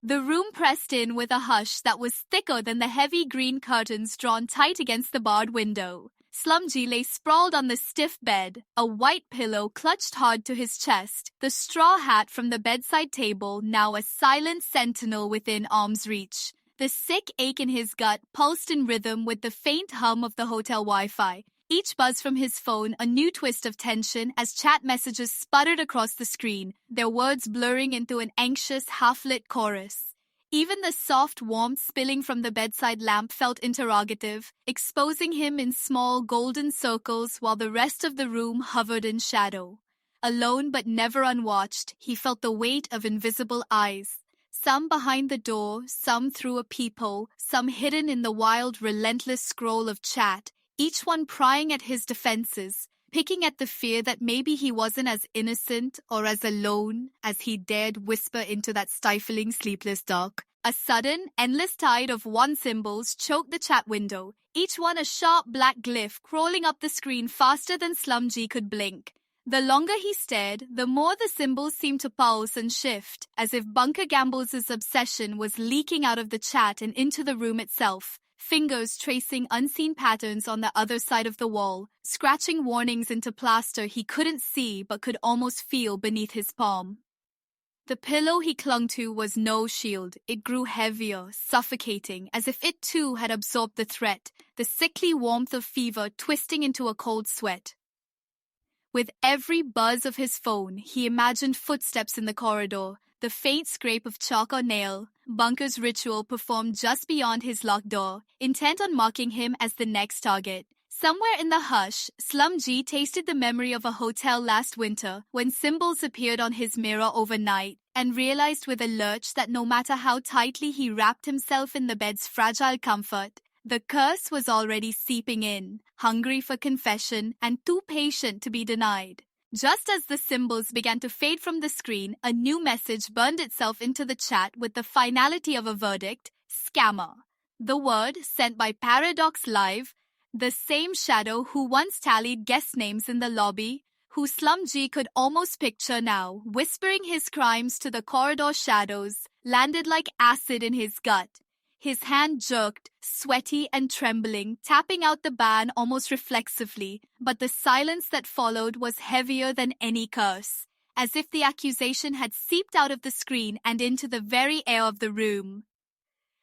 The room pressed in with a hush that was thicker than the heavy green curtains drawn tight against the barred window. SlumG lay sprawled on the stiff bed, a white pillow clutched hard to his chest, the straw hat from the bedside table now a silent sentinel within arm's reach. The sick ache in his gut pulsed in rhythm with the faint hum of the hotel Wi-Fi. Each buzz from his phone a new twist of tension as chat messages sputtered across the screen, their words blurring into an anxious, half-lit chorus. Even the soft warmth spilling from the bedside lamp felt interrogative, exposing him in small golden circles while the rest of the room hovered in shadow. Alone but never unwatched, he felt the weight of invisible eyes. Some behind the door, some through a peephole, some hidden in the wild, relentless scroll of chat, each one prying at his defenses, picking at the fear that maybe he wasn't as innocent or as alone as he dared whisper into that stifling, sleepless dark. A sudden, endless tide of symbols choked the chat window, each one a sharp black glyph crawling up the screen faster than SlumG could blink. The longer he stared, the more the symbols seemed to pulse and shift, as if Bunker Gamble's obsession was leaking out of the chat and into the room itself. Fingers tracing unseen patterns on the other side of the wall, scratching warnings into plaster he couldn't see but could almost feel beneath his palm. The pillow he clung to was no shield. It grew heavier, suffocating, as if it too had absorbed the threat, the sickly warmth of fever twisting into a cold sweat. With every buzz of his phone, he imagined footsteps in the corridor, the faint scrape of chalk or nail, Bunker's ritual performed just beyond his locked door, intent on marking him as the next target. Somewhere in the hush, SlumG tasted the memory of a hotel last winter when symbols appeared on his mirror overnight and realized with a lurch that no matter how tightly he wrapped himself in the bed's fragile comfort, the curse was already seeping in, hungry for confession and too patient to be denied. Just as the symbols began to fade from the screen, a new message burned itself into the chat with the finality of a verdict: scammer. The word, sent by Paradox Live, the same shadow who once tallied guest names in the lobby, who SlumG could almost picture now, whispering his crimes to the corridor shadows, landed like acid in his gut. His hand jerked, sweaty and trembling, tapping out the ban almost reflexively, but the silence that followed was heavier than any curse, as if the accusation had seeped out of the screen and into the very air of the room.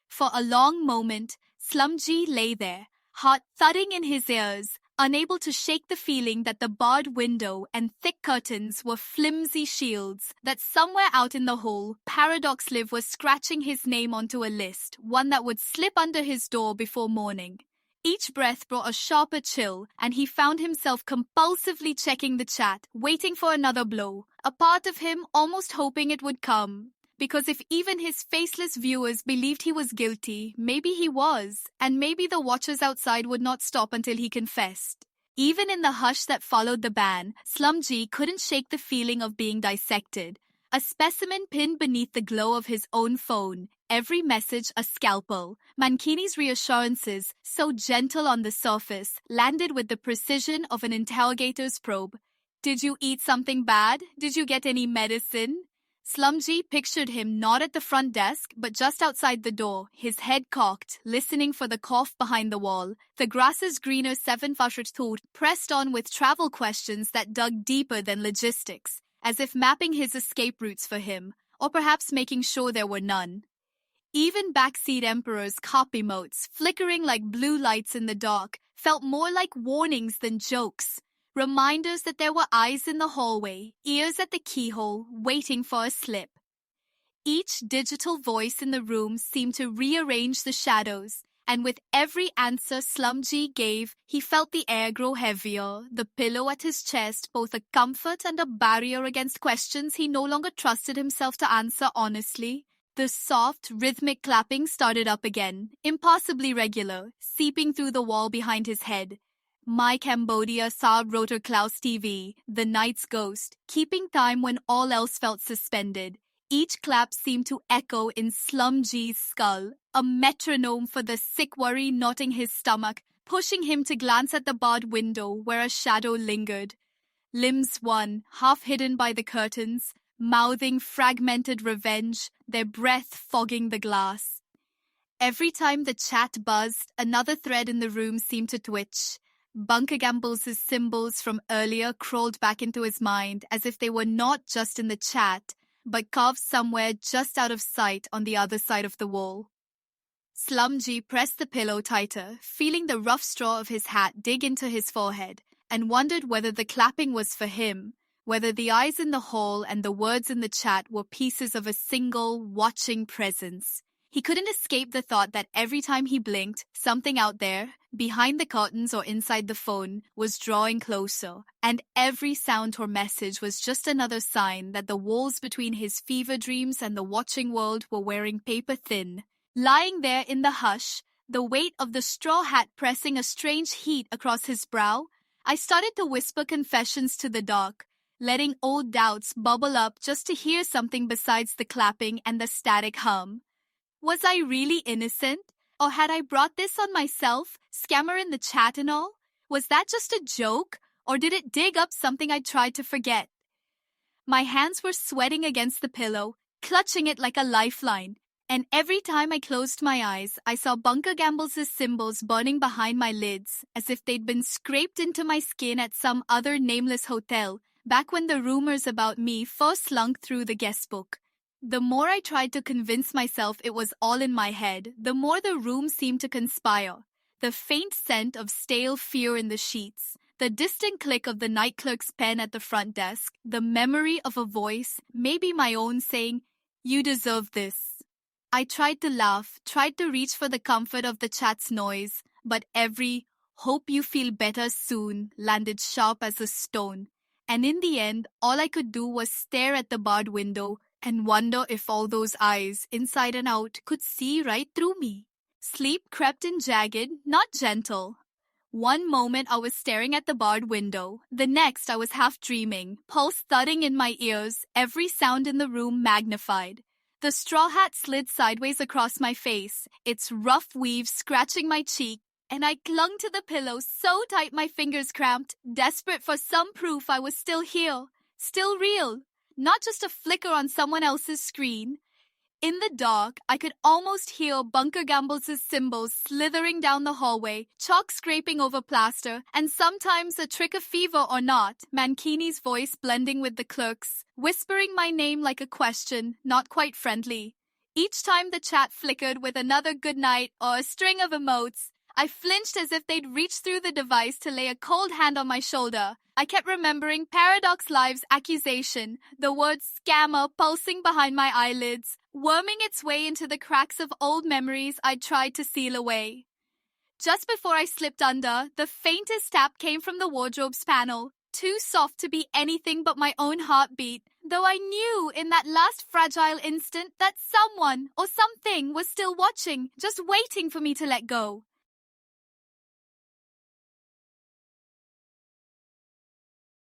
For a long moment, SlumG lay there, heart thudding in his ears, unable to shake the feeling that the barred window and thick curtains were flimsy shields, that somewhere out in the hall, Paradox Live was scratching his name onto a list, one that would slip under his door before morning. Each breath brought a sharper chill, and he found himself compulsively checking the chat, waiting for another blow, a part of him almost hoping it would come. Because if even his faceless viewers believed he was guilty, maybe he was, and maybe the watchers outside would not stop until he confessed. Even in the hush that followed the ban, SlumG couldn't shake the feeling of being dissected. A specimen pinned beneath the glow of his own phone, every message a scalpel. Mankini's reassurances, so gentle on the surface, landed with the precision of an interrogator's probe. Did you eat something bad? Did you get any medicine? SlumG pictured him not at the front desk, but just outside the door, his head cocked, listening for the cough behind the wall. The grass's greener seven-fushed thought pressed on with travel questions that dug deeper than logistics, as if mapping his escape routes for him, or perhaps making sure there were none. Even backseat Emperor's cop emotes, flickering like blue lights in the dark, felt more like warnings than jokes. Reminders that there were eyes in the hallway, ears at the keyhole, waiting for a slip. Each digital voice in the room seemed to rearrange the shadows, and with every answer SlumG gave, he felt the air grow heavier, the pillow at his chest both a comfort and a barrier against questions he no longer trusted himself to answer honestly. The soft, rhythmic clapping started up again, impossibly regular, seeping through the wall behind his head. My Cambodia Saab Rotor Klaus TV, the night's ghost, keeping time when all else felt suspended. Each clap seemed to echo in SlumG's skull, a metronome for the sick worry knotting his stomach, pushing him to glance at the barred window where a shadow lingered. Limbs one, half hidden by the curtains, mouthing fragmented revenge, their breath fogging the glass. Every time the chat buzzed, another thread in the room seemed to twitch. Bunker Gambles' symbols from earlier crawled back into his mind as if they were not just in the chat, but carved somewhere just out of sight on the other side of the wall. SlumG pressed the pillow tighter, feeling the rough straw of his hat dig into his forehead, and wondered whether the clapping was for him, whether the eyes in the hall and the words in the chat were pieces of a single, watching presence. He couldn't escape the thought that every time he blinked, something out there, behind the curtains or inside the phone, was drawing closer, and every sound or message was just another sign that the walls between his fever dreams and the watching world were wearing paper thin. Lying there in the hush, the weight of the straw hat pressing a strange heat across his brow, I started to whisper confessions to the dark, letting old doubts bubble up just to hear something besides the clapping and the static hum. Was I really innocent? Or had I brought this on myself, scammer in the chat and all? Was that just a joke? Or did it dig up something I tried to forget? My hands were sweating against the pillow, clutching it like a lifeline. And every time I closed my eyes, I saw Bunker Gambles' symbols burning behind my lids, as if they'd been scraped into my skin at some other nameless hotel, back when the rumors about me first slunk through the guest book. The more I tried to convince myself it was all in my head, the more the room seemed to conspire. The faint scent of stale fear in the sheets, the distant click of the night clerk's pen at the front desk, the memory of a voice, maybe my own, saying, "You deserve this." I tried to laugh, tried to reach for the comfort of the chat's noise, but every "hope you feel better soon" landed sharp as a stone. And in the end, all I could do was stare at the barred window and wonder if all those eyes, inside and out, could see right through me. Sleep crept in jagged, not gentle. One moment I was staring at the barred window, the next I was half dreaming, pulse thudding in my ears, every sound in the room magnified. The straw hat slid sideways across my face, its rough weave scratching my cheek, and I clung to the pillow so tight my fingers cramped, desperate for some proof I was still here, still real. Not just a flicker on someone else's screen. In the dark, I could almost hear Bunker Gambles' symbols slithering down the hallway, chalk scraping over plaster, and sometimes, a trick of fever or not, Mankini's voice blending with the clerk's, whispering my name like a question, not quite friendly. Each time the chat flickered with another good night or a string of emotes, I flinched as if they'd reached through the device to lay a cold hand on my shoulder. I kept remembering Paradox Live's accusation, the word scammer pulsing behind my eyelids, worming its way into the cracks of old memories I'd tried to seal away. Just before I slipped under, the faintest tap came from the wardrobe's panel, too soft to be anything but my own heartbeat, though I knew in that last fragile instant that someone or something was still watching, just waiting for me to let go.